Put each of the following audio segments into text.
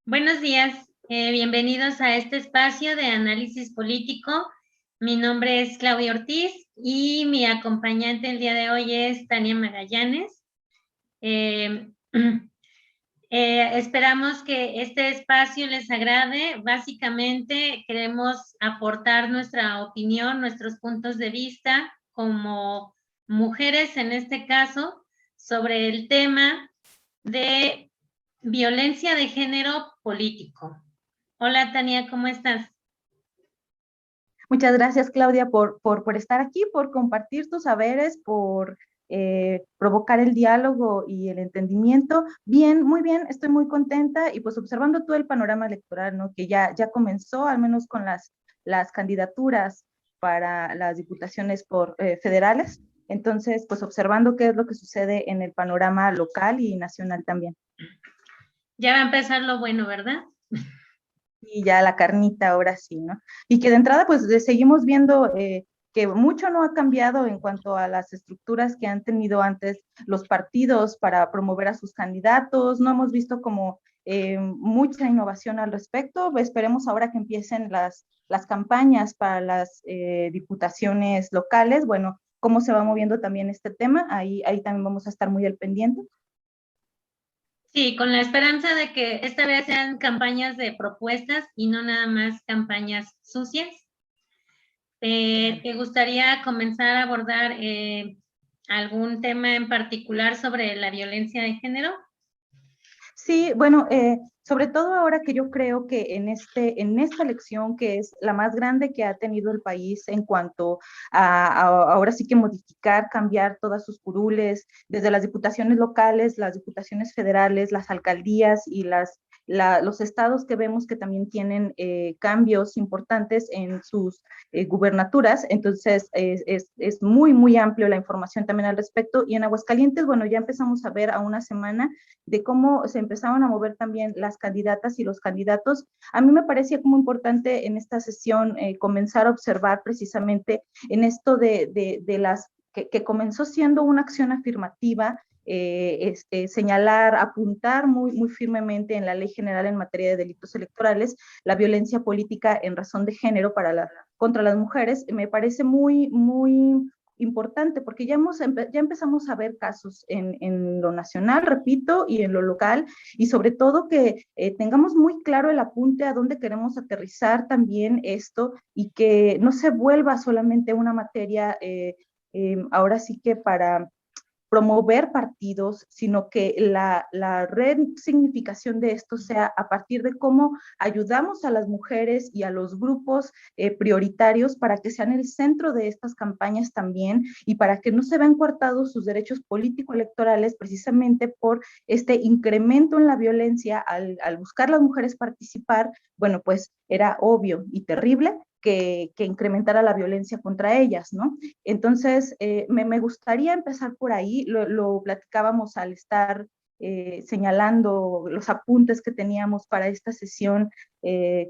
Buenos días, bienvenidos a este espacio de análisis político. Mi nombre es Claudia Ortiz y mi acompañante el día de hoy es Tania Magallanes. Esperamos que este espacio les agrade. Básicamente queremos aportar nuestra opinión, nuestros puntos de vista como mujeres en este caso sobre el tema de violencia de género político. Hola Tania, ¿cómo estás? Muchas gracias, Claudia, por estar aquí, por compartir tus saberes, por provocar el diálogo y el entendimiento. Bien, muy bien, estoy muy contenta y pues observando todo el panorama electoral, ¿no? Que ya comenzó, al menos con las candidaturas para las diputaciones federales. Entonces, pues observando qué es lo que sucede en el panorama local y nacional también. Ya va a empezar lo bueno, ¿verdad? Y ya la carnita ahora sí, ¿no? Y que de entrada pues seguimos viendo que mucho no ha cambiado en cuanto a las estructuras que han tenido antes los partidos para promover a sus candidatos, no hemos visto como mucha innovación al respecto, esperemos ahora que empiecen las campañas para las diputaciones locales, bueno, cómo se va moviendo también este tema, ahí también vamos a estar muy al pendiente. Sí, con la esperanza de que esta vez sean campañas de propuestas y no nada más campañas sucias. ¿Te gustaría comenzar a abordar algún tema en particular sobre la violencia de género? Sí, bueno, sobre todo ahora que yo creo que en esta elección, que es la más grande que ha tenido el país en cuanto ahora sí que modificar, cambiar todas sus curules, desde las diputaciones locales, las diputaciones federales, las alcaldías y los estados que vemos que también tienen cambios importantes en sus gubernaturas, entonces es muy, muy amplio la información también al respecto, y en Aguascalientes, bueno, ya empezamos a ver a una semana de cómo se empezaron a mover también las candidatas y los candidatos. A mí me parecía como importante en esta sesión comenzar a observar precisamente en esto de las que comenzó siendo una acción afirmativa, señalar, apuntar muy firmemente en la Ley General en materia de delitos electorales la violencia política en razón de género contra las mujeres. Me parece muy importante porque ya empezamos a ver casos en lo nacional, repito, y en lo local, y sobre todo que tengamos muy claro el apunte a dónde queremos aterrizar también esto y que no se vuelva solamente una materia ahora sí que para promover partidos, sino que la resignificación de esto sea a partir de cómo ayudamos a las mujeres y a los grupos prioritarios para que sean el centro de estas campañas también y para que no se vean coartados sus derechos político-electorales precisamente por este incremento en la violencia al buscar las mujeres participar, bueno, pues era obvio y terrible que incrementara la violencia contra ellas, ¿no? Entonces, me gustaría empezar por ahí, lo platicábamos al estar señalando los apuntes que teníamos para esta sesión,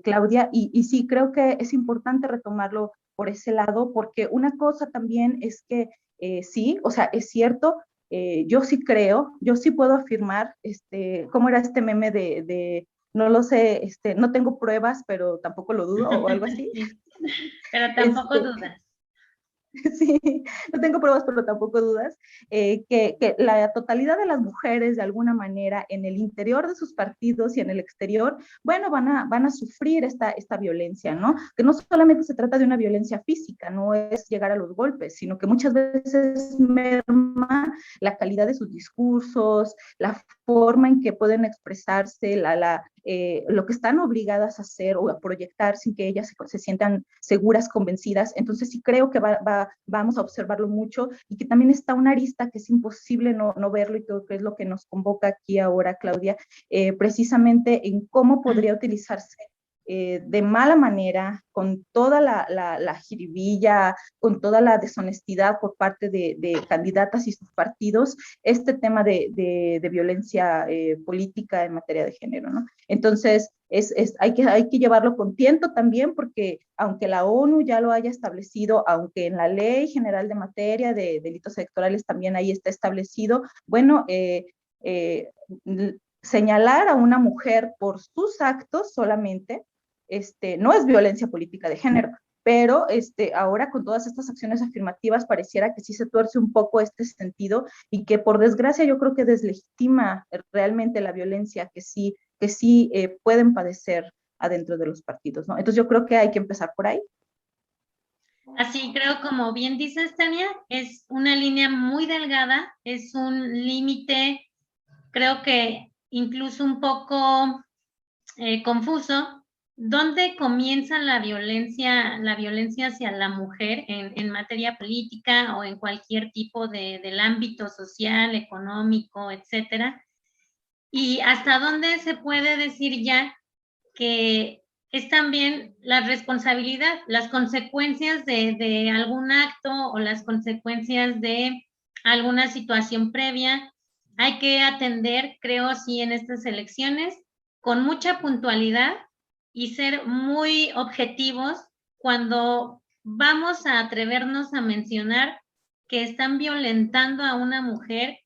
Claudia, y sí, creo que es importante retomarlo por ese lado, porque una cosa también es que sí, o sea, es cierto, yo sí creo, yo sí puedo afirmar, ¿cómo era este meme de no lo sé, no tengo pruebas, pero tampoco lo dudo, o algo así? Sí, pero tampoco Este, dudas. Sí, no tengo pruebas, pero tampoco dudas, que la totalidad de las mujeres, de alguna manera, en el interior de sus partidos y en el exterior, bueno, van a sufrir esta violencia, ¿no? Que no solamente se trata de una violencia física, no es llegar a los golpes, sino que muchas veces merma la calidad de sus discursos, la forma en que pueden expresarse, lo que están obligadas a hacer o a proyectar sin que ellas se sientan seguras, convencidas. Entonces sí creo que vamos a observarlo mucho y que también está una arista que es imposible no verlo, y creo que es lo que nos convoca aquí ahora, Claudia, precisamente en cómo podría utilizarse de mala manera, con toda la jiribilla, con toda la deshonestidad por parte de candidatas y sus partidos, este tema de violencia política en materia de género, ¿no? Entonces, hay que llevarlo con tiento también, porque aunque la ONU ya lo haya establecido, aunque en la Ley General de Materia de Delitos Electorales también ahí está establecido, bueno, señalar a una mujer por sus actos solamente, no es violencia política de género, pero ahora con todas estas acciones afirmativas pareciera que sí se tuerce un poco este sentido y que por desgracia yo creo que deslegitima realmente la violencia que sí pueden padecer adentro de los partidos, ¿no? Entonces yo creo que hay que empezar por ahí. Así creo, como bien dices, Tania, es una línea muy delgada, es un límite, creo que incluso un poco confuso. ¿Dónde comienza la violencia hacia la mujer en materia política o en cualquier tipo del ámbito social, económico, etcétera? ¿Y hasta dónde se puede decir ya que es también la responsabilidad, las consecuencias de algún acto o las consecuencias de alguna situación previa? Hay que atender, creo, sí, en estas elecciones con mucha puntualidad y ser muy objetivos cuando vamos a atrevernos a mencionar que están violentando a una mujer,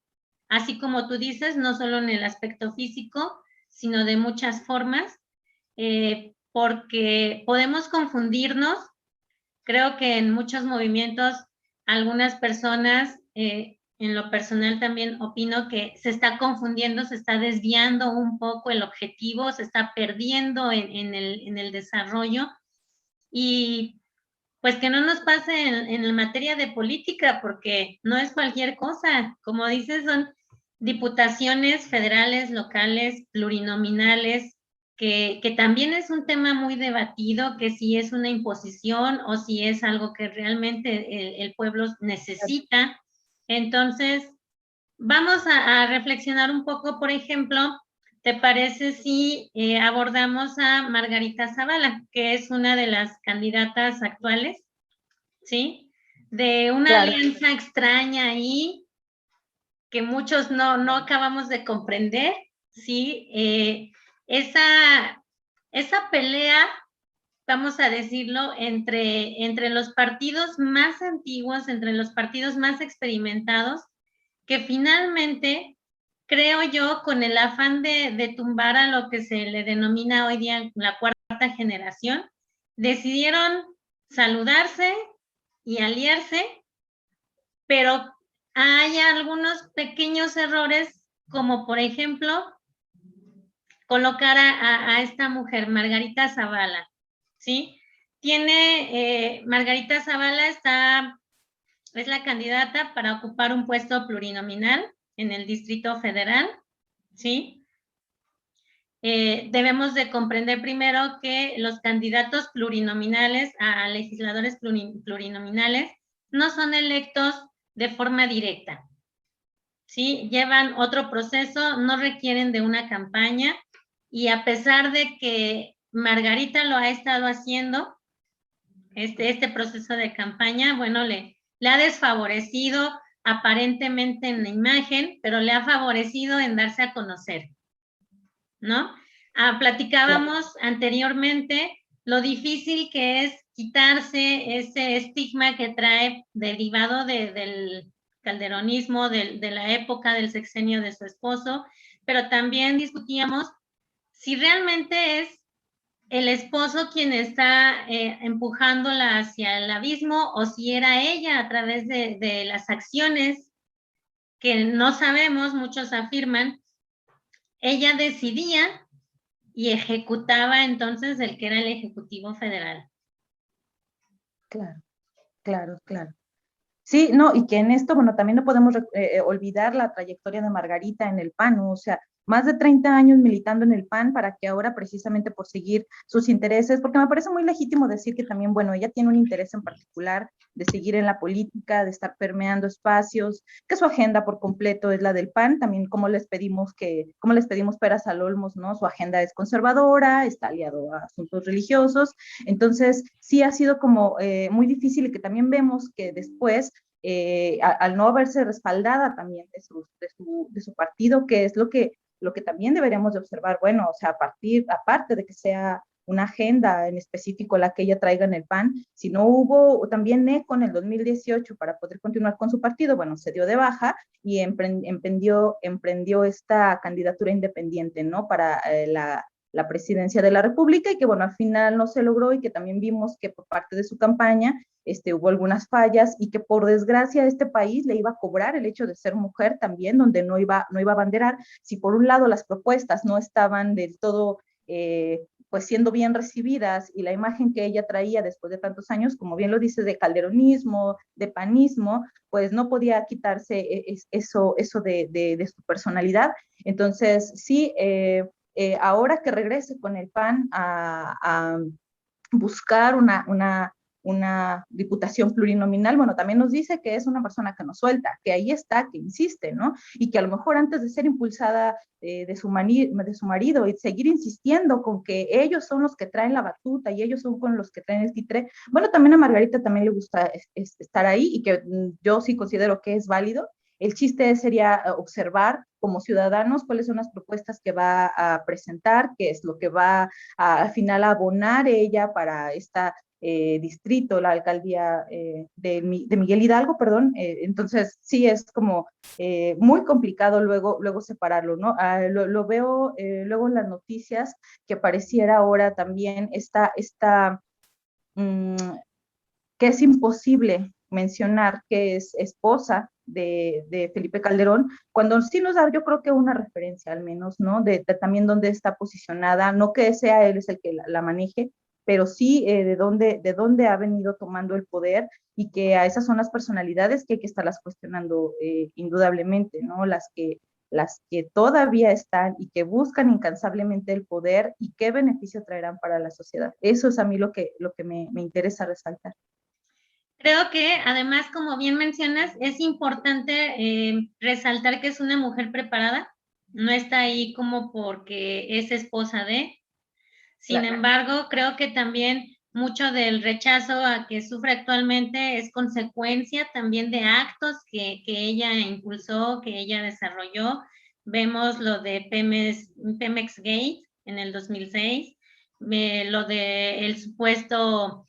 así como tú dices, no solo en el aspecto físico, sino de muchas formas, porque podemos confundirnos. Creo que en muchos movimientos algunas personas, en lo personal también opino que se está confundiendo, se está desviando un poco el objetivo, se está perdiendo en el desarrollo, y pues que no nos pase en materia de política, porque no es cualquier cosa. Como dices, son diputaciones federales, locales, plurinominales, que también es un tema muy debatido, que si es una imposición o si es algo que realmente el pueblo necesita. Entonces, vamos a reflexionar un poco. Por ejemplo, ¿te parece si abordamos a Margarita Zavala, que es una de las candidatas actuales, ¿sí? De una Claro. alianza extraña ahí que muchos no acabamos de comprender, ¿sí? Esa pelea, vamos a decirlo, entre los partidos más antiguos, entre los partidos más experimentados, que finalmente, creo yo, con el afán de tumbar a lo que se le denomina hoy día la cuarta generación, decidieron saludarse y aliarse, pero hay algunos pequeños errores, como por ejemplo, colocar a esta mujer, Margarita Zavala, ¿sí? Margarita Zavala es la candidata para ocupar un puesto plurinominal en el Distrito Federal, ¿sí? Debemos de comprender primero que los candidatos plurinominales a legisladores plurinominales no son electos de forma directa, ¿sí? Llevan otro proceso, no requieren de una campaña, y a pesar de que Margarita lo ha estado haciendo, este proceso de campaña, bueno, le ha desfavorecido aparentemente en la imagen, pero le ha favorecido en darse a conocer, ¿no? Platicábamos anteriormente lo difícil que es quitarse ese estigma que trae derivado del calderonismo, de la época del sexenio de su esposo, pero también discutíamos si realmente es el esposo quien está empujándola hacia el abismo, o si era ella a través de las acciones que no sabemos, muchos afirman, ella decidía y ejecutaba entonces el que era el Ejecutivo Federal. Claro, claro, claro. Sí, no, y que en esto, bueno, también no podemos olvidar la trayectoria de Margarita en el PAN, ¿no? O sea, más de 30 años militando en el PAN para que ahora precisamente por seguir sus intereses, porque me parece muy legítimo decir que también, bueno, ella tiene un interés en particular de seguir en la política, de estar permeando espacios, que su agenda por completo es la del PAN, también como les pedimos peras al olmos, ¿no? Su agenda es conservadora, está aliado a asuntos religiosos, entonces sí ha sido como muy difícil, y que también vemos que después al no verse respaldada también de su partido, que es lo que también deberíamos de observar, bueno, o sea, aparte de que sea una agenda en específico la que ella traiga en el PAN, si no hubo también eco en el 2018 para poder continuar con su partido, bueno, se dio de baja y emprendió esta candidatura independiente, ¿no? Para la presidencia de la República y que, bueno, al final no se logró y que también vimos que por parte de su campaña hubo algunas fallas y que por desgracia este país le iba a cobrar el hecho de ser mujer también, donde no iba a abanderar. Si por un lado las propuestas no estaban del todo pues siendo bien recibidas y la imagen que ella traía después de tantos años, como bien lo dice, de calderonismo, de panismo, pues no podía quitarse eso de su personalidad. Entonces, sí, ahora que regrese con el PAN a buscar una diputación plurinominal, bueno, también nos dice que es una persona que no suelta, que ahí está, que insiste, ¿no? Y que a lo mejor antes de ser impulsada de su marido y seguir insistiendo con que ellos son los que traen la batuta y ellos son con los que traen el titre, bueno, también a Margarita también le gusta estar ahí y que yo sí considero que es válido. El chiste sería observar como ciudadanos cuáles son las propuestas que va a presentar, qué es lo que va al final a abonar ella para esta distrito, la alcaldía de Miguel Hidalgo, perdón. Entonces, sí es como muy complicado luego separarlo, ¿no? Lo veo luego en las noticias que pareciera ahora también mmm, que es imposible mencionar que es esposa de Felipe Calderón, cuando sí nos da yo creo que una referencia al menos, ¿no? De también dónde está posicionada, no que sea él es el que la maneje, pero sí de dónde ha venido tomando el poder y que a esas son las personalidades que hay que estarlas cuestionando indudablemente, ¿no? Las que todavía están y que buscan incansablemente el poder y qué beneficio traerán para la sociedad. Eso es a mí lo que me interesa resaltar. Creo que además, como bien mencionas, es importante resaltar que es una mujer preparada, no está ahí como porque es esposa de. Sin embargo, creo que también mucho del rechazo a que sufre actualmente es consecuencia también de actos que ella impulsó, que ella desarrolló. Vemos lo de Pemex Gate en el 2006, lo de el supuesto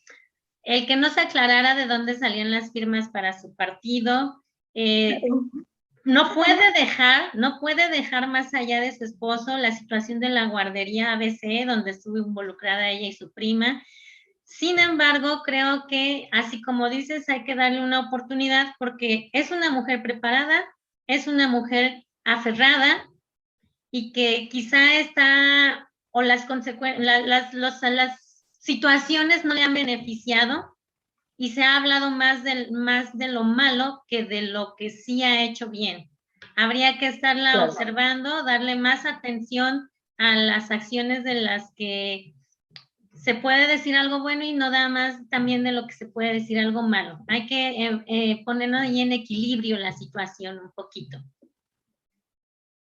el que no se aclarara de dónde salían las firmas para su partido, no puede dejar más allá de su esposo la situación de la guardería ABC, donde estuvo involucrada ella y su prima. Sin embargo, creo que, así como dices, hay que darle una oportunidad porque es una mujer preparada, es una mujer aferrada y que quizá está, o las situaciones no le han beneficiado y se ha hablado más de lo malo que de lo que sí ha hecho bien. Habría que estarla observando, darle más atención a las acciones de las que se puede decir algo bueno y no nada más también de lo que se puede decir algo malo. Hay que ponernos ahí en equilibrio la situación un poquito.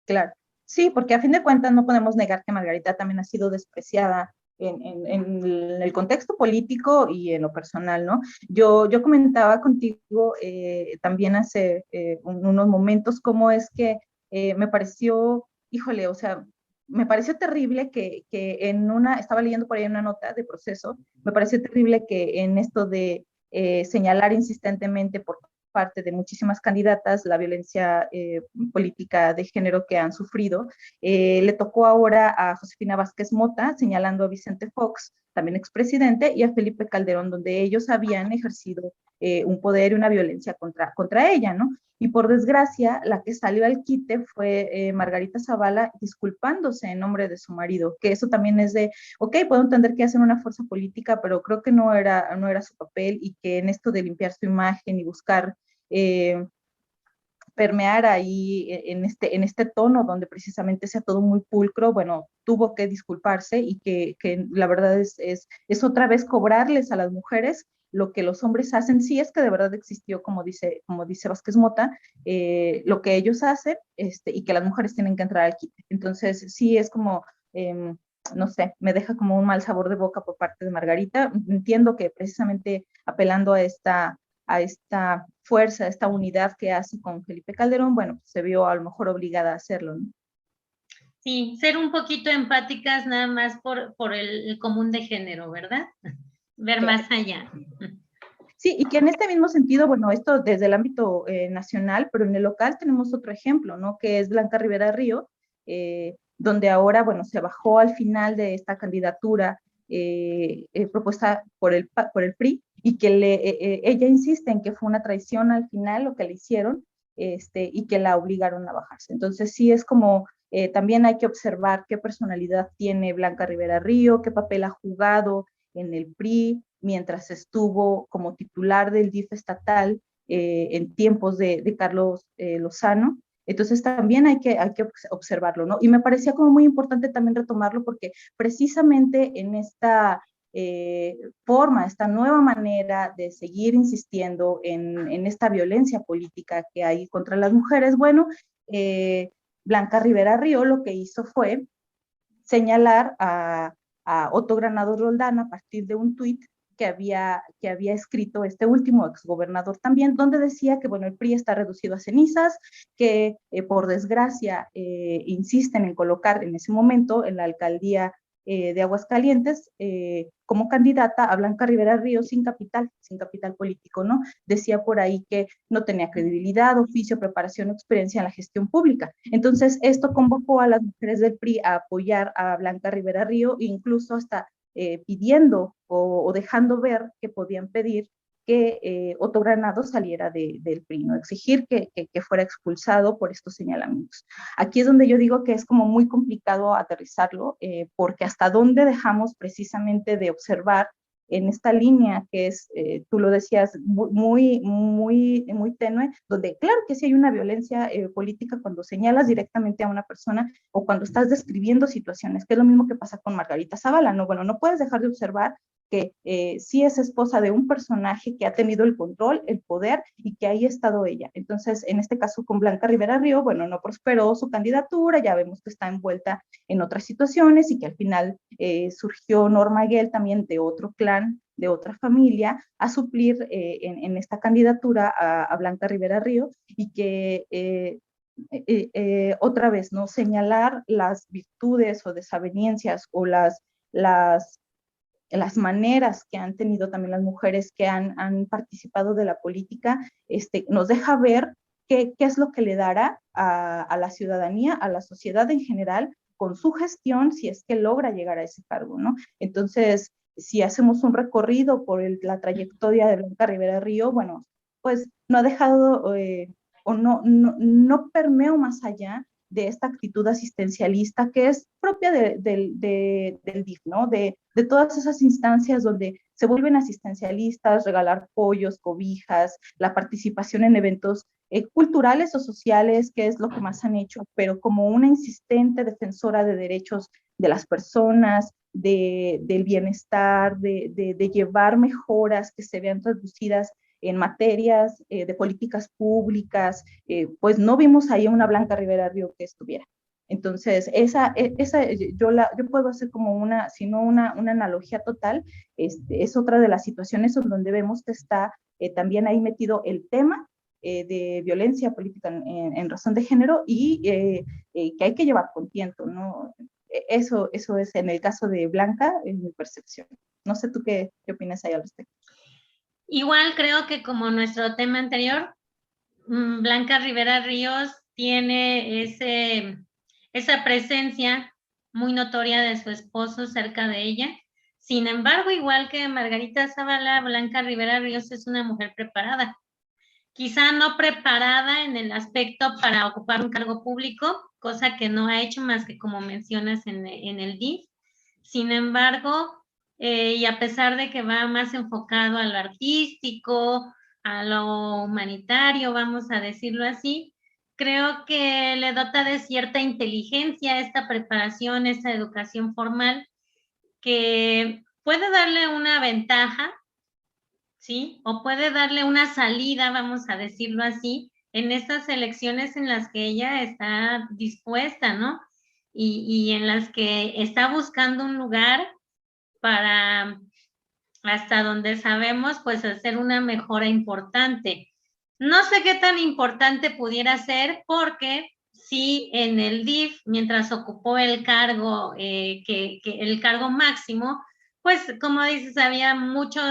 Claro, sí, porque a fin de cuentas no podemos negar que Margarita también ha sido despreciada en el contexto político y en lo personal, ¿no? Yo comentaba contigo también hace unos momentos cómo es que me pareció, híjole, o sea, me pareció terrible que estaba leyendo por ahí una nota de Proceso, me pareció terrible que en esto de señalar insistentemente por parte de muchísimas candidatas la violencia política de género que han sufrido. Le tocó ahora a Josefina Vázquez Mota, señalando a Vicente Fox, también expresidente, y a Felipe Calderón, donde ellos habían ejercido un poder y una violencia contra ella, ¿no? Y por desgracia, la que salió al quite fue Margarita Zavala disculpándose en nombre de su marido, que eso también es de, ok, puedo entender que hacen una fuerza política, pero creo que no era su papel y que en esto de limpiar su imagen y buscar permear ahí en este tono donde precisamente sea todo muy pulcro, bueno, tuvo que disculparse y que la verdad es otra vez cobrarles a las mujeres lo que los hombres hacen, sí es que de verdad existió, como dice Vázquez Mota, lo que ellos hacen y que las mujeres tienen que entrar al quite. Entonces, sí es como, no sé, me deja como un mal sabor de boca por parte de Margarita. Entiendo que precisamente apelando a esta fuerza, a esta unidad que hace con Felipe Calderón, bueno, pues se vio a lo mejor obligada a hacerlo, ¿no? Sí, ser un poquito empáticas nada más por el común de género, ¿verdad? Ver más allá. Sí, y que en este mismo sentido, bueno, esto desde el ámbito nacional, pero en el local tenemos otro ejemplo, ¿no? Que es Blanca Rivera Río, donde ahora, bueno, se bajó al final de esta candidatura propuesta por el PRI y que ella insiste en que fue una traición al final lo que le hicieron y que la obligaron a bajarse. Entonces sí es como, también hay que observar qué personalidad tiene Blanca Rivera Río, qué papel ha jugado en el PRI, mientras estuvo como titular del DIF estatal en tiempos de Carlos Lozano. Entonces también hay que observarlo, ¿no? Y me parecía como muy importante también retomarlo porque precisamente en esta forma, esta nueva manera de seguir insistiendo en esta violencia política que hay contra las mujeres, bueno, Blanca Rivera Río lo que hizo fue señalar a Otto Granados Roldán a partir de un tuit que había escrito este último exgobernador también, donde decía que, bueno, el PRI está reducido a cenizas, que por desgracia insisten en colocar en ese momento en la alcaldía de Aguascalientes como candidata a Blanca Rivera Ríos sin capital político, ¿no? Decía por ahí que no tenía credibilidad, oficio, preparación o experiencia en la gestión pública. Entonces, esto convocó a las mujeres del PRI a apoyar a Blanca Rivera Río, incluso hasta pidiendo o dejando ver que podían pedir que Otto Granados saliera del PRI, ¿no? Exigir que fuera expulsado por estos señalamientos. Aquí es donde yo digo que es como muy complicado aterrizarlo, porque hasta dónde dejamos precisamente de observar en esta línea que es, tú lo decías, muy tenue, donde claro que sí hay una violencia política cuando señalas directamente a una persona o cuando estás describiendo situaciones, que es lo mismo que pasa con Margarita Zavala, ¿no? Bueno, no puedes dejar de observar que sí es esposa de un personaje que ha tenido el control, el poder y que ahí ha estado ella. Entonces, en este caso con Blanca Rivera Río, bueno, no prosperó su candidatura, ya vemos que está envuelta en otras situaciones y que al final surgió Norma Guel también de otro clan, de otra familia, a suplir en esta candidatura a Blanca Rivera Río y que otra vez, ¿no? Señalar las virtudes o desavenencias o las maneras que han tenido también las mujeres que han participado de la política, nos deja ver qué es lo que le dará a la ciudadanía, a la sociedad en general, con su gestión, si es que logra llegar a ese cargo, ¿no? Entonces, si hacemos un recorrido por la trayectoria de Blanca Rivera Río, bueno, pues no ha dejado o no permeó más allá de esta actitud asistencialista que es propia del DIF, ¿no? De todas esas instancias donde se vuelven asistencialistas, regalar pollos, cobijas, la participación en eventos culturales o sociales, que es lo que más han hecho, pero como una insistente defensora de derechos de las personas, del bienestar, de llevar mejoras que se vean traducidas en materias de políticas públicas, pues no vimos ahí una Blanca Rivera Río que estuviera. Entonces, yo puedo hacer como si no una analogía total, es otra de las situaciones en donde vemos que está también ahí metido el tema de violencia política en razón de género y que hay que llevar con tiento, ¿no? Eso es en el caso de Blanca, en mi percepción. No sé tú qué opinas ahí al respecto. Igual creo que como nuestro tema anterior, Blanca Rivera Ríos tiene esa presencia muy notoria de su esposo cerca de ella. Sin embargo, igual que Margarita Zavala, Blanca Rivera Ríos es una mujer preparada. Quizá no preparada en el aspecto para ocupar un cargo público, cosa que no ha hecho más que como mencionas en el DIF. Sin embargo, y a pesar de que va más enfocado a lo artístico, a lo humanitario, vamos a decirlo así, creo que le dota de cierta inteligencia esta preparación, esta educación formal, que puede darle una ventaja, ¿sí? O puede darle una salida, vamos a decirlo así, en estas elecciones en las que ella está dispuesta, ¿no? Y en las que está buscando un lugar para, hasta donde sabemos, pues hacer una mejora importante. No sé qué tan importante pudiera ser porque sí en el DIF, mientras ocupó el cargo, que el cargo máximo, pues como dices, había mucho,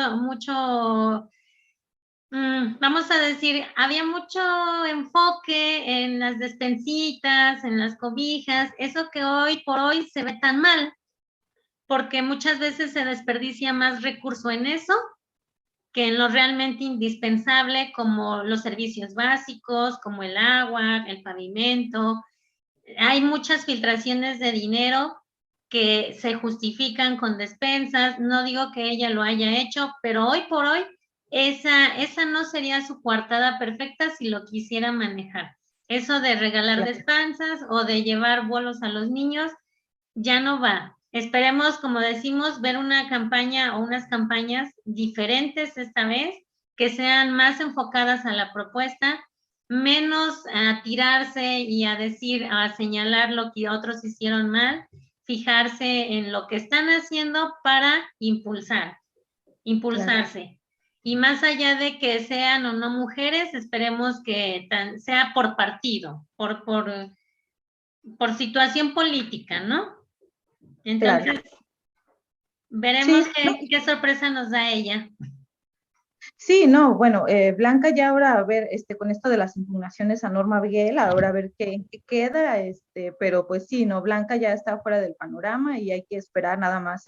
vamos a decir, había mucho enfoque en las despensitas, en las cobijas, eso que hoy por hoy se ve tan mal, porque muchas veces se desperdicia más recurso en eso que en lo realmente indispensable, como los servicios básicos, como el agua, el pavimento. Hay muchas filtraciones de dinero que se justifican con despensas. No digo que ella lo haya hecho, pero hoy por hoy esa no sería su coartada perfecta si lo quisiera manejar. Eso de regalar despensas o de llevar bolos a los niños ya no va. Esperemos, como decimos, ver una campaña o unas campañas diferentes esta vez, que sean más enfocadas a la propuesta, menos a tirarse y a decir, a señalar lo que otros hicieron mal, fijarse en lo que están haciendo para impulsarse. Claro. Y más allá de que sean o no mujeres, esperemos que sea por partido, por situación política, ¿no? Entonces, claro, veremos qué sorpresa nos da ella. Sí, no, bueno, Blanca ya ahora, a ver, con esto de las impugnaciones a Norma Miguel, ahora a ver qué queda, pero pues sí, no, Blanca ya está fuera del panorama y hay que esperar nada más,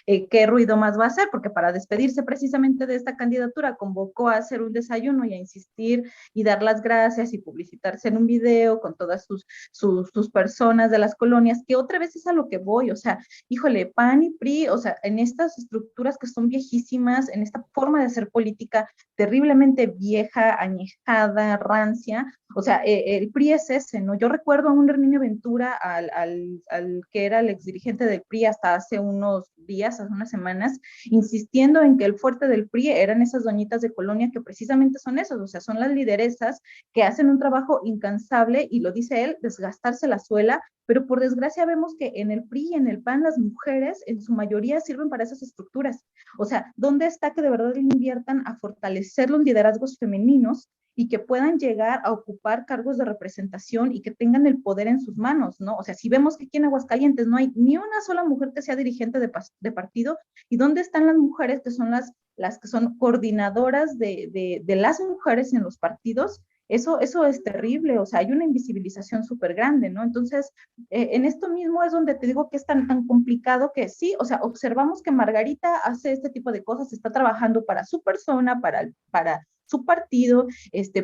qué ruido más va a hacer, porque para despedirse precisamente de esta candidatura convocó a hacer un desayuno y a insistir y dar las gracias y publicitarse en un video con todas sus personas de las colonias, que otra vez es a lo que voy, o sea, híjole, PAN y PRI, o sea, en estas estructuras que son viejísimas, en esta forma de hacer política terriblemente vieja, añejada, rancia, o sea, el PRI es ese, ¿no? Yo recuerdo a un Herminio Ventura, al que era el exdirigente del PRI hasta hace unos días, hace unas semanas, insistiendo en que el fuerte del PRI eran esas doñitas de colonia que precisamente son esas, o sea, son las lideresas que hacen un trabajo incansable, y lo dice él, desgastarse la suela, pero por desgracia vemos que en el PRI y en el PAN las mujeres en su mayoría sirven para esas estructuras. O sea, ¿dónde está que de verdad inviertan a fortalecer los liderazgos femeninos y que puedan llegar a ocupar cargos de representación y que tengan el poder en sus manos, ¿no? O sea, si vemos que aquí en Aguascalientes no hay ni una sola mujer que sea dirigente de partido, ¿y dónde están las mujeres que son las que son coordinadoras de las mujeres en los partidos? Eso es terrible, o sea, hay una invisibilización súper grande, ¿no? Entonces, en esto mismo es donde te digo que es tan complicado que sí, o sea, observamos que Margarita hace este tipo de cosas, está trabajando para su persona, para su partido,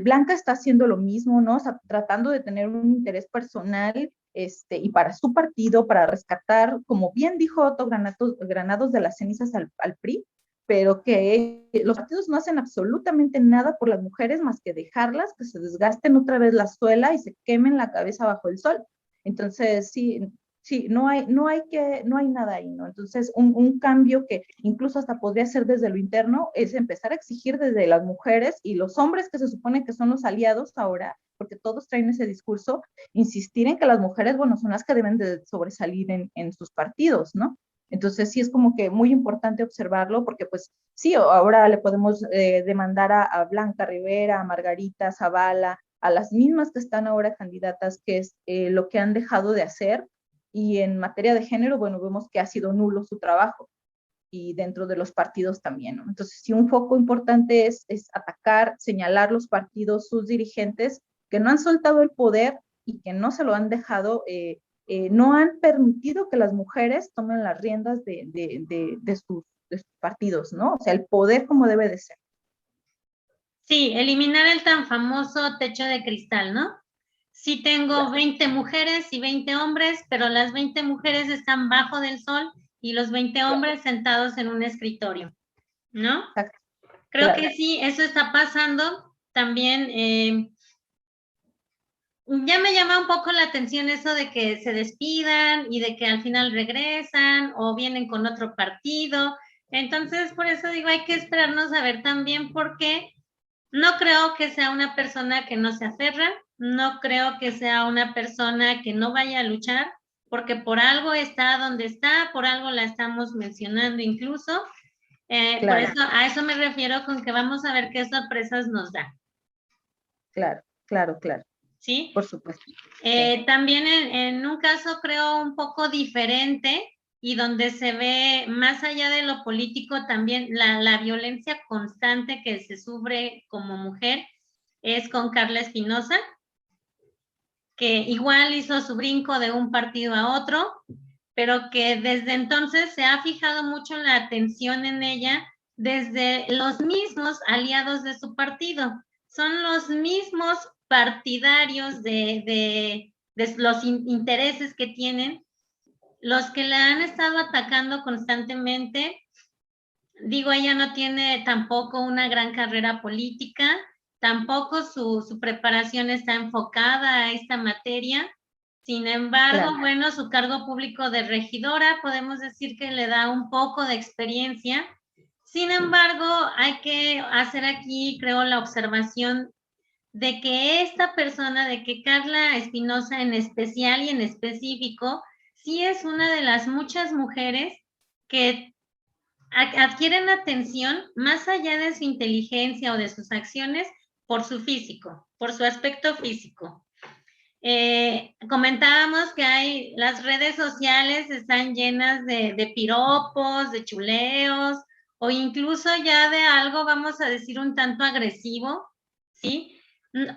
Blanca está haciendo lo mismo, ¿no? O sea, tratando de tener un interés personal, y para su partido, para rescatar, como bien dijo Otto Granados de las cenizas al PRI, pero que los partidos no hacen absolutamente nada por las mujeres más que dejarlas que se desgasten otra vez la suela y se quemen la cabeza bajo el sol. Entonces, sí, no hay nada ahí, ¿no? Entonces, un cambio que incluso hasta podría ser desde lo interno es empezar a exigir desde las mujeres y los hombres que se supone que son los aliados ahora, porque todos traen ese discurso, insistir en que las mujeres, bueno, son las que deben de sobresalir en sus partidos, ¿no? Entonces sí es como que muy importante observarlo, porque pues sí, ahora le podemos demandar a Blanca Rivera, a Margarita Zavala, a las mismas que están ahora candidatas, que es lo que han dejado de hacer, y en materia de género, bueno, vemos que ha sido nulo su trabajo, y dentro de los partidos también, ¿no? Entonces sí, un foco importante es atacar, señalar los partidos, sus dirigentes, que no han soltado el poder y que no se lo han dejado, no han permitido que las mujeres tomen las riendas de sus partidos, ¿no? O sea, el poder como debe de ser. Sí, eliminar el tan famoso techo de cristal, ¿no? Sí tengo 20 mujeres y 20 hombres, pero las 20 mujeres están bajo del sol y los 20 hombres sentados en un escritorio, ¿no? Exacto. Creo que sí, eso está pasando. También ya me llama un poco la atención eso de que se despidan y de que al final regresan o vienen con otro partido. Entonces, por eso digo, hay que esperarnos a ver también, porque no creo que sea una persona que no se aferra, no creo que sea una persona que no vaya a luchar, porque por algo está donde está, por algo la estamos mencionando incluso. Claro. Por eso, a eso me refiero con que vamos a ver qué sorpresas nos da. Claro. ¿sí? Por supuesto. También en un caso creo un poco diferente y donde se ve más allá de lo político también la violencia constante que se sufre como mujer es con Carla Espinosa, que igual hizo su brinco de un partido a otro, pero que desde entonces se ha fijado mucho la atención en ella desde los mismos aliados de su partido. Son los mismos partidarios de los intereses que tienen, los que la han estado atacando constantemente. Digo, ella no tiene tampoco una gran carrera política, tampoco su preparación está enfocada a esta materia. Sin embargo, claro, bueno, su cargo público de regidora podemos decir que le da un poco de experiencia. Sin embargo, hay que hacer aquí, creo, la observación de que esta persona, de que Carla Espinosa en especial y en específico, sí es una de las muchas mujeres que adquieren atención más allá de su inteligencia o de sus acciones por su físico, por su aspecto físico. Comentábamos que las redes sociales están llenas de piropos, de chuleos, o incluso ya de algo, vamos a decir, un tanto agresivo, ¿sí?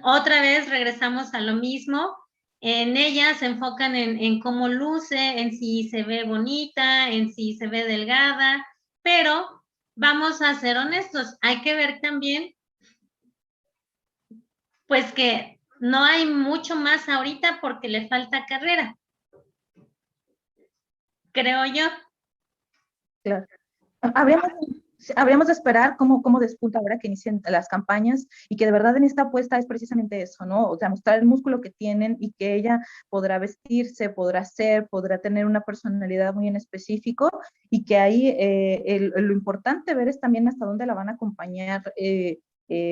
Otra vez regresamos a lo mismo. En ella se enfocan en cómo luce, en si se ve bonita, en si se ve delgada, pero vamos a ser honestos, hay que ver también, pues que no hay mucho más ahorita porque le falta carrera, creo yo. Claro. Habríamos de esperar cómo despunta ahora que inician las campañas y que de verdad en esta apuesta es precisamente eso, ¿no? O sea, mostrar el músculo que tienen y que ella podrá vestirse, podrá tener una personalidad muy en específico y que ahí lo importante ver es también hasta dónde la van a acompañar,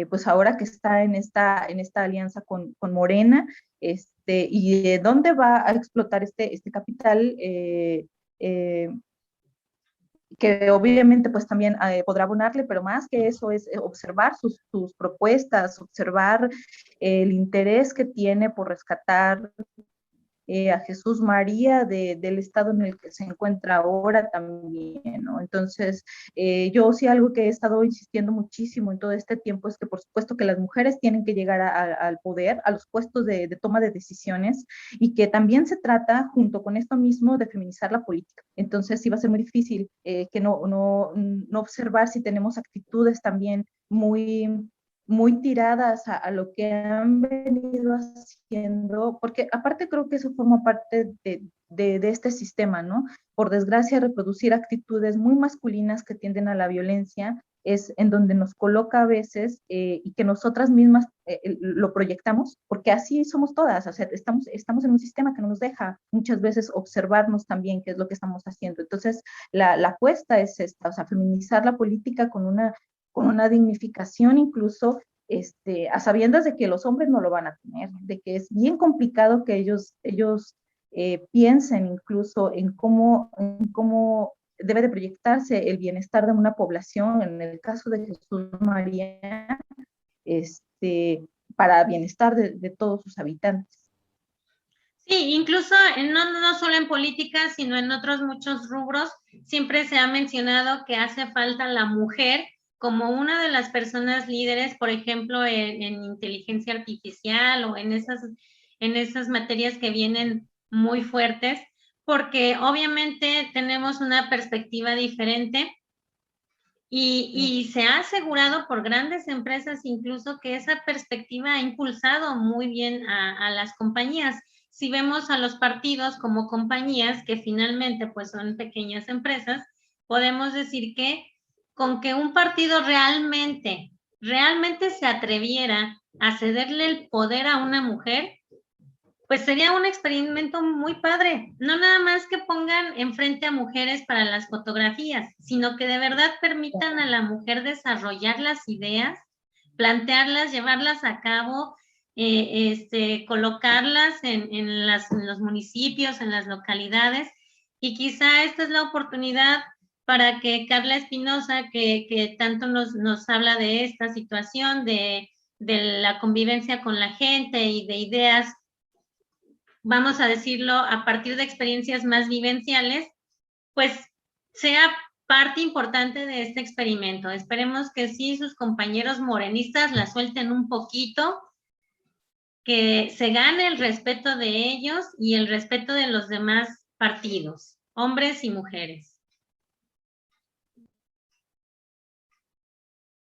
pues ahora que está en esta alianza con Morena, y dónde va a explotar este capital, que obviamente pues también podrá abonarle, pero más que eso es observar sus propuestas, observar el interés que tiene por rescatar a Jesús María del estado en el que se encuentra ahora también, ¿no? Entonces, yo sí algo que he estado insistiendo muchísimo en todo este tiempo es que por supuesto que las mujeres tienen que llegar al poder, a los puestos de toma de decisiones, y que también se trata, junto con esto mismo, de feminizar la política. Entonces, sí va a ser muy difícil que no observar si tenemos actitudes también muy tiradas a lo que han venido haciendo, porque aparte creo que eso forma parte de este sistema, ¿no? Por desgracia, reproducir actitudes muy masculinas que tienden a la violencia es en donde nos coloca a veces y que nosotras mismas lo proyectamos, porque así somos todas, o sea, estamos en un sistema que no nos deja muchas veces observarnos también qué es lo que estamos haciendo. Entonces, la apuesta es esta, o sea, feminizar la política con una dignificación incluso, a sabiendas de que los hombres no lo van a tener, de que es bien complicado que ellos piensen incluso en cómo debe de proyectarse el bienestar de una población, en el caso de Jesús María, para bienestar de todos sus habitantes. Sí, incluso no solo en política, sino en otros muchos rubros, siempre se ha mencionado que hace falta la mujer como una de las personas líderes, por ejemplo, en inteligencia artificial o en esas materias que vienen muy fuertes, porque obviamente tenemos una perspectiva diferente y se ha asegurado por grandes empresas incluso que esa perspectiva ha impulsado muy bien a las compañías. Si vemos a los partidos como compañías que finalmente pues son pequeñas empresas, podemos decir que con que un partido realmente se atreviera a cederle el poder a una mujer, pues sería un experimento muy padre. No nada más que pongan enfrente a mujeres para las fotografías, sino que de verdad permitan a la mujer desarrollar las ideas, plantearlas, llevarlas a cabo, colocarlas en los municipios, en las localidades, y quizá esta es la oportunidad para que Carla Espinosa, que tanto nos habla de esta situación, de de la convivencia con la gente y de ideas, vamos a decirlo, a partir de experiencias más vivenciales, pues sea parte importante de este experimento. Esperemos que sí sus compañeros morenistas la suelten un poquito, que se gane el respeto de ellos y el respeto de los demás partidos, hombres y mujeres.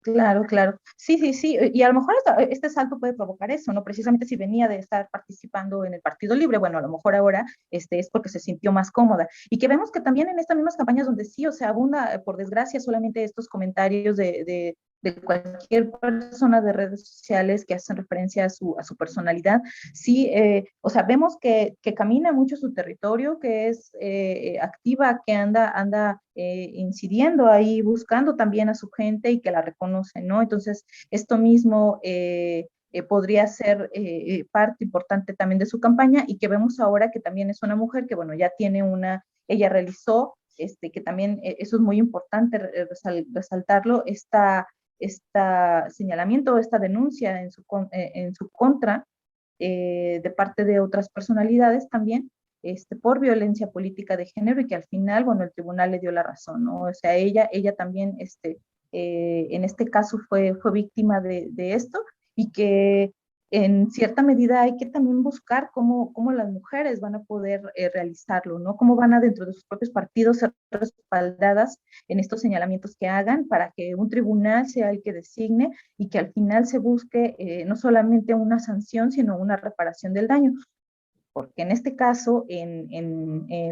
Claro, claro. Sí, sí, sí. Y a lo mejor este salto puede provocar eso, ¿no? Precisamente si venía de estar participando en el Partido Libre, bueno, a lo mejor ahora es porque se sintió más cómoda. Y que vemos que también en estas mismas campañas donde sí, o sea, abunda, por desgracia, solamente estos comentarios de cualquier persona de redes sociales que hacen referencia a su personalidad, sí, o sea, vemos que camina mucho su territorio, que es activa, que anda incidiendo ahí, buscando también a su gente y que la reconocen, ¿no? Entonces, esto mismo podría ser parte importante también de su campaña y que vemos ahora que también es una mujer que, bueno, ya tiene ella realizó, que también eso es muy importante resaltarlo, esta señalamiento, esta denuncia en su contra de parte de otras personalidades también, por violencia política de género y que al final, bueno, el tribunal le dio la razón, ¿no? O sea, ella también, en este caso fue víctima de esto y que en cierta medida hay que también buscar cómo las mujeres van a poder realizarlo, ¿no? Cómo van a dentro de sus propios partidos ser respaldadas en estos señalamientos que hagan para que un tribunal sea el que designe y que al final se busque no solamente una sanción, sino una reparación del daño. Porque en este caso,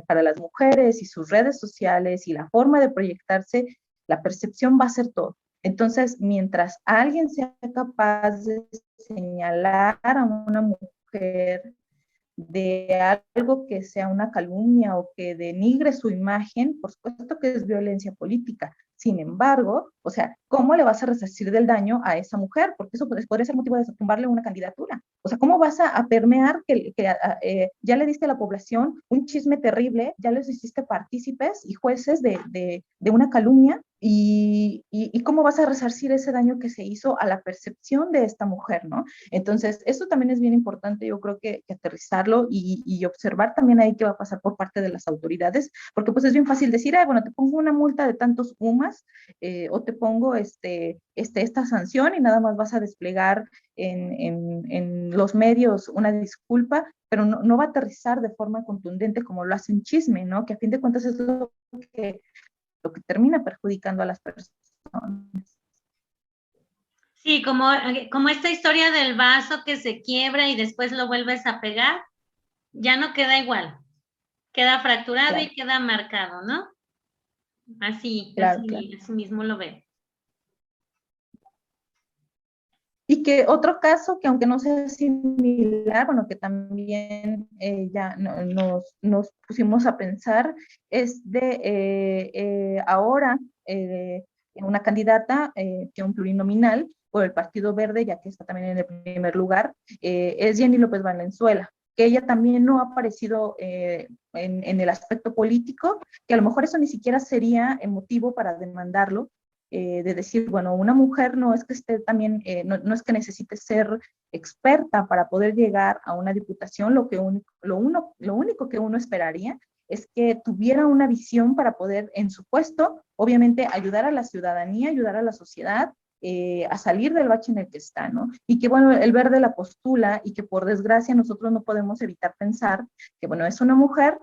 para las mujeres y sus redes sociales y la forma de proyectarse, la percepción va a ser todo. Entonces, mientras alguien sea capaz de señalar a una mujer de algo que sea una calumnia o que denigre su imagen, por supuesto que es violencia política. Sin embargo, o sea, ¿cómo le vas a resarcir del daño a esa mujer? Porque eso podría ser motivo de tumbarle una candidatura. O sea, ¿cómo vas a permear que ya le diste a la población un chisme terrible, ya les hiciste partícipes y jueces de una calumnia? Y cómo vas a resarcir ese daño que se hizo a la percepción de esta mujer, ¿no? Entonces, eso también es bien importante, yo creo que aterrizarlo y observar también ahí qué va a pasar por parte de las autoridades, porque pues es bien fácil decir, bueno, te pongo una multa de tantos UMAS o te pongo esta sanción y nada más vas a desplegar en los medios una disculpa, pero no va a aterrizar de forma contundente como lo hace un chisme, ¿no? Que a fin de cuentas es lo que termina perjudicando a las personas. Sí, como esta historia del vaso que se quiebra y después lo vuelves a pegar, ya no queda igual, queda fracturado claro. Y queda marcado, ¿no? Así, claro, así, claro. Así mismo lo veo. Y que otro caso que aunque no sea similar, bueno, que también ya nos pusimos a pensar, es de ahora una candidata que un plurinominal por el Partido Verde, ya que está también en el primer lugar, es Jenny López Valenzuela, que ella también no ha aparecido en el aspecto político, que a lo mejor eso ni siquiera sería motivo para demandarlo, de decir, bueno, una mujer no es que esté también, no es que necesite ser experta para poder llegar a una diputación, lo único que uno esperaría es que tuviera una visión para poder en su puesto, obviamente, ayudar a la ciudadanía, ayudar a la sociedad, a salir del bache en el que está, ¿no? Y que, bueno, el Verde la postula y que por desgracia nosotros no podemos evitar pensar que, bueno, es una mujer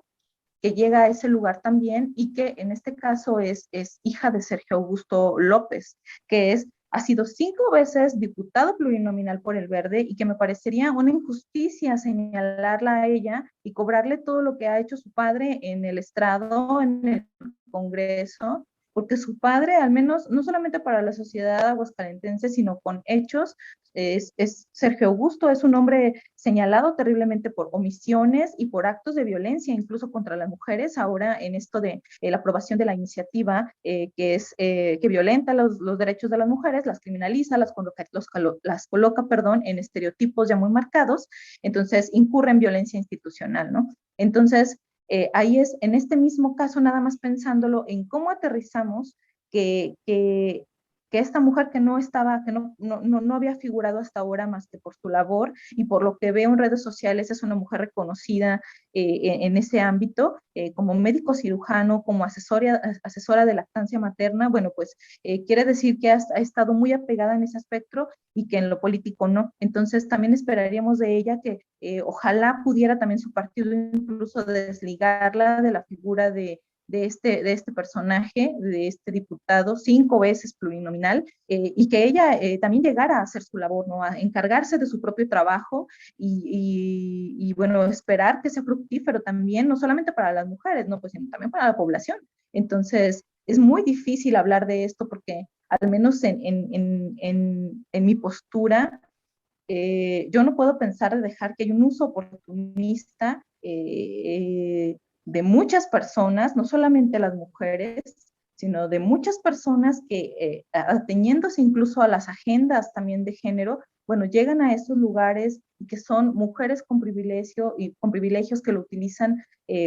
que llega a ese lugar también y que en este caso es hija de Sergio Augusto López, que ha sido 5 veces diputado plurinominal por el Verde y que me parecería una injusticia señalarla a ella y cobrarle todo lo que ha hecho su padre en el estrado, en el Congreso, porque su padre, al menos, no solamente para la sociedad aguascalentense, sino con hechos, es Sergio Augusto, es un hombre señalado terriblemente por omisiones y por actos de violencia, incluso contra las mujeres, ahora en esto de la aprobación de la iniciativa que violenta los derechos de las mujeres, las criminaliza, las coloca, en estereotipos ya muy marcados, entonces incurre en violencia institucional, ¿no? Entonces, ahí es, en este mismo caso, nada más pensándolo en cómo aterrizamos que que esta mujer que no estaba, que no había figurado hasta ahora más que por su labor y por lo que veo en redes sociales, es una mujer reconocida en ese ámbito, como médico cirujano, como asesora de lactancia materna, bueno, pues quiere decir que ha estado muy apegada en ese aspecto y que en lo político no. Entonces también esperaríamos de ella que ojalá pudiera también su partido incluso desligarla de la figura de este personaje, de este diputado, 5 veces plurinominal, y que ella también llegara a hacer su labor, ¿no? A encargarse de su propio trabajo y bueno, esperar que sea fructífero también, no solamente para las mujeres, ¿no? Pues sino también para la población. Entonces, es muy difícil hablar de esto porque, al menos en mi postura, yo no puedo pensar de dejar que hay un uso oportunista de muchas personas, no solamente las mujeres, sino de muchas personas que, ateniéndose incluso a las agendas también de género, bueno, llegan a esos lugares y que son mujeres con privilegio y con privilegios que lo utilizan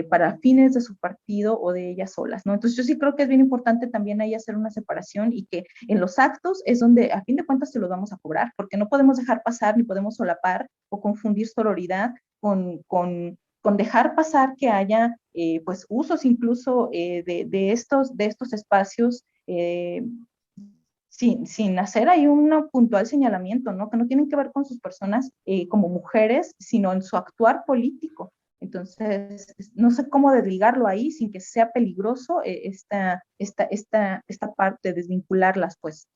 para fines de su partido o de ellas solas, ¿no? Entonces yo sí creo que es bien importante también ahí hacer una separación y que en los actos es donde a fin de cuentas se los vamos a cobrar, porque no podemos dejar pasar ni podemos solapar o confundir sororidad con dejar pasar que haya pues usos incluso de estos espacios sin hacer ahí un puntual señalamiento, ¿no? Que no tienen que ver con sus personas como mujeres, sino en su actuar político. Entonces, no sé cómo desligarlo ahí sin que sea peligroso esta parte, desvincularlas, pues.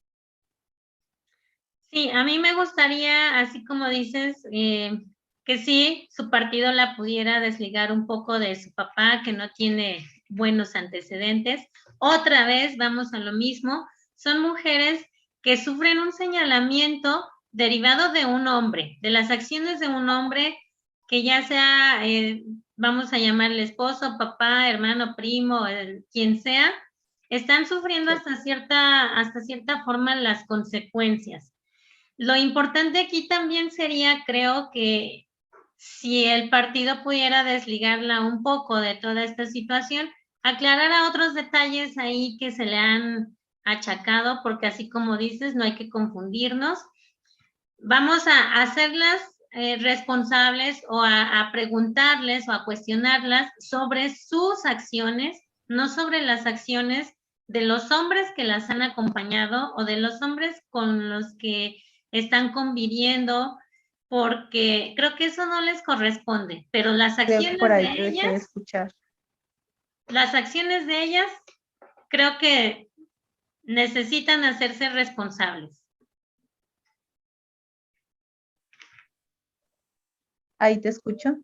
Sí, a mí me gustaría, así como dices, que sí, su partido la pudiera desligar un poco de su papá, que no tiene buenos antecedentes. Otra vez, vamos a lo mismo, son mujeres que sufren un señalamiento derivado de un hombre, de las acciones de un hombre que ya sea, vamos a llamarle esposo, papá, hermano, primo, quien sea, están sufriendo hasta cierta forma las consecuencias. Lo importante aquí también sería, creo que si el partido pudiera desligarla un poco de toda esta situación, aclarar a otros detalles ahí que se le han achacado, porque así como dices, no hay que confundirnos. Vamos a hacerlas responsables o a preguntarles o a cuestionarlas sobre sus acciones, no sobre las acciones de los hombres que las han acompañado o de los hombres con los que están conviviendo, porque creo que eso no les corresponde, pero Creo que por ahí te dejé de escuchar. las acciones de ellas creo que necesitan hacerse responsables. Ahí te escucho.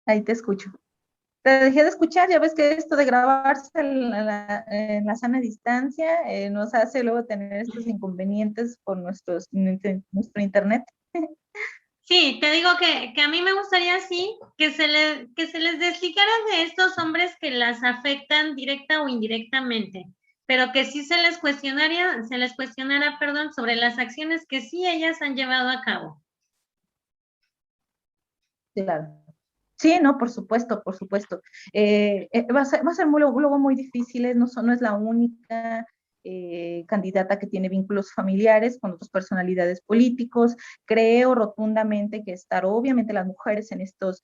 Ahí te escucho. Te dejé de escuchar, ya ves que esto de grabarse en la sana distancia nos hace luego tener estos inconvenientes por nuestro internet. Sí, te digo que a mí me gustaría así, que se les desligara de estos hombres que las afectan directa o indirectamente, pero que sí se les cuestionara, perdón, sobre las acciones que sí ellas han llevado a cabo. Claro. Sí, no, por supuesto, por supuesto. Va a ser luego muy difícil, no es la única candidata que tiene vínculos familiares con otras personalidades políticos. Creo rotundamente que estar, obviamente, las mujeres en estos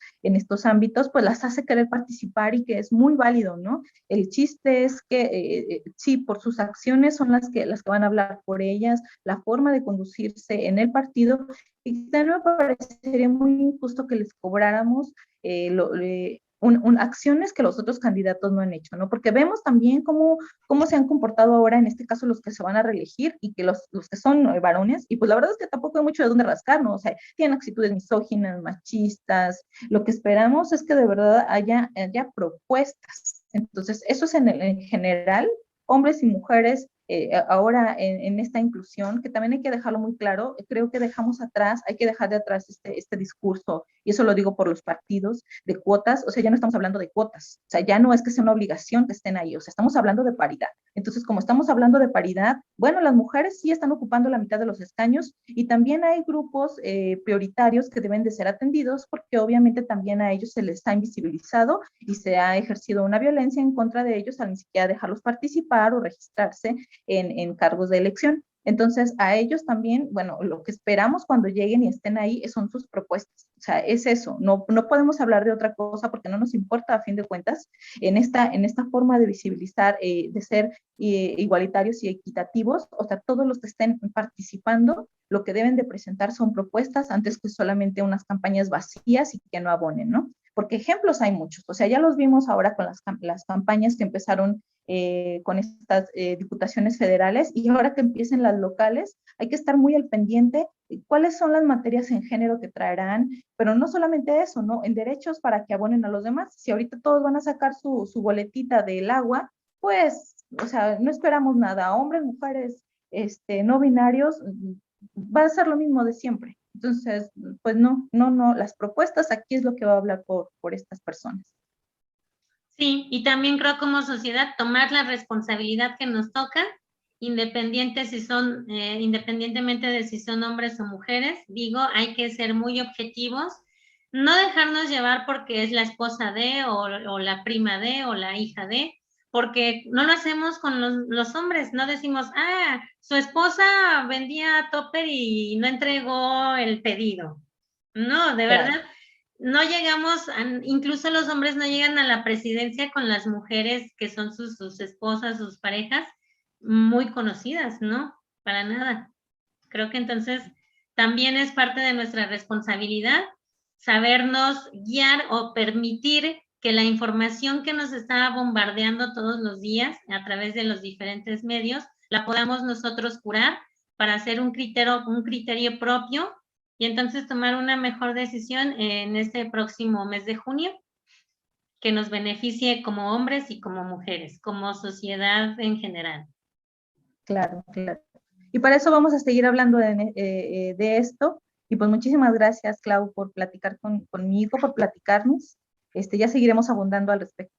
ámbitos, pues las hace querer participar y que es muy válido, ¿no? El chiste es que sí, por sus acciones son las que van a hablar por ellas, la forma de conducirse en el partido, y también me parecería muy injusto que les cobráramos acciones que los otros candidatos no han hecho, ¿no? Porque vemos también cómo se han comportado ahora, en este caso, los que se van a reelegir y que los que son varones, y pues la verdad es que tampoco hay mucho de dónde rascar, ¿no? O sea, tienen actitudes misóginas, machistas. Lo que esperamos es que de verdad haya propuestas. Entonces, eso es en general, hombres y mujeres ahora en esta inclusión, que también hay que dejarlo muy claro, creo que dejamos atrás, hay que dejar de atrás este discurso, y eso lo digo por los partidos, de cuotas. O sea, ya no estamos hablando de cuotas, o sea, ya no es que sea una obligación que estén ahí, o sea, estamos hablando de paridad. Entonces, como estamos hablando de paridad, bueno, las mujeres sí están ocupando la mitad de los escaños, y también hay grupos prioritarios que deben de ser atendidos, porque obviamente también a ellos se les ha invisibilizado y se ha ejercido una violencia en contra de ellos al ni siquiera dejarlos participar o registrarse en cargos de elección. Entonces, a ellos también, bueno, lo que esperamos cuando lleguen y estén ahí son sus propuestas. O sea, es eso, no podemos hablar de otra cosa porque no nos importa a fin de cuentas en esta forma de visibilizar, de ser igualitarios y equitativos. O sea, todos los que estén participando, lo que deben de presentar son propuestas antes que solamente unas campañas vacías y que no abonen, ¿no? Porque ejemplos hay muchos. O sea, ya los vimos ahora con las campañas que empezaron con estas diputaciones federales, y ahora que empiecen las locales, hay que estar muy al pendiente de cuáles son las materias en género que traerán, pero no solamente eso, ¿no? En derechos para que abonen a los demás. Si ahorita todos van a sacar su boletita del agua, pues, o sea, no esperamos nada. Hombres, mujeres, no binarios, va a ser lo mismo de siempre. Entonces, pues no, las propuestas aquí es lo que va a hablar por estas personas. Sí, y también creo como sociedad tomar la responsabilidad que nos toca, independientemente de si son hombres o mujeres. Digo, hay que ser muy objetivos, no dejarnos llevar porque es la esposa de, o la prima de, o la hija de, porque no lo hacemos con los hombres. No decimos, su esposa vendía topper y no entregó el pedido. No, de Claro. verdad, no llegamos, incluso los hombres no llegan a la presidencia con las mujeres que son sus esposas, sus parejas muy conocidas, ¿no? Para nada. Creo que entonces también es parte de nuestra responsabilidad sabernos guiar o permitir que la información que nos está bombardeando todos los días a través de los diferentes medios la podamos nosotros curar para hacer un criterio propio, y entonces tomar una mejor decisión en este próximo mes de junio que nos beneficie como hombres y como mujeres, como sociedad en general. Claro, claro. Y para eso vamos a seguir hablando de esto. Y pues muchísimas gracias, Clau, por platicar conmigo, por platicarnos. Ya seguiremos abundando al respecto.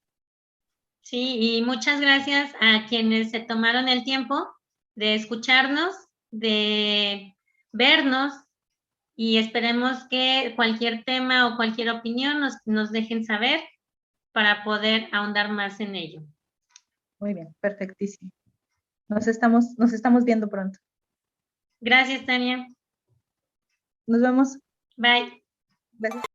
Sí, y muchas gracias a quienes se tomaron el tiempo de escucharnos, de vernos, y esperemos que cualquier tema o cualquier opinión nos dejen saber para poder ahondar más en ello. Muy bien, perfectísimo. Nos estamos viendo pronto. Gracias, Tania. Nos vemos. Bye. Gracias.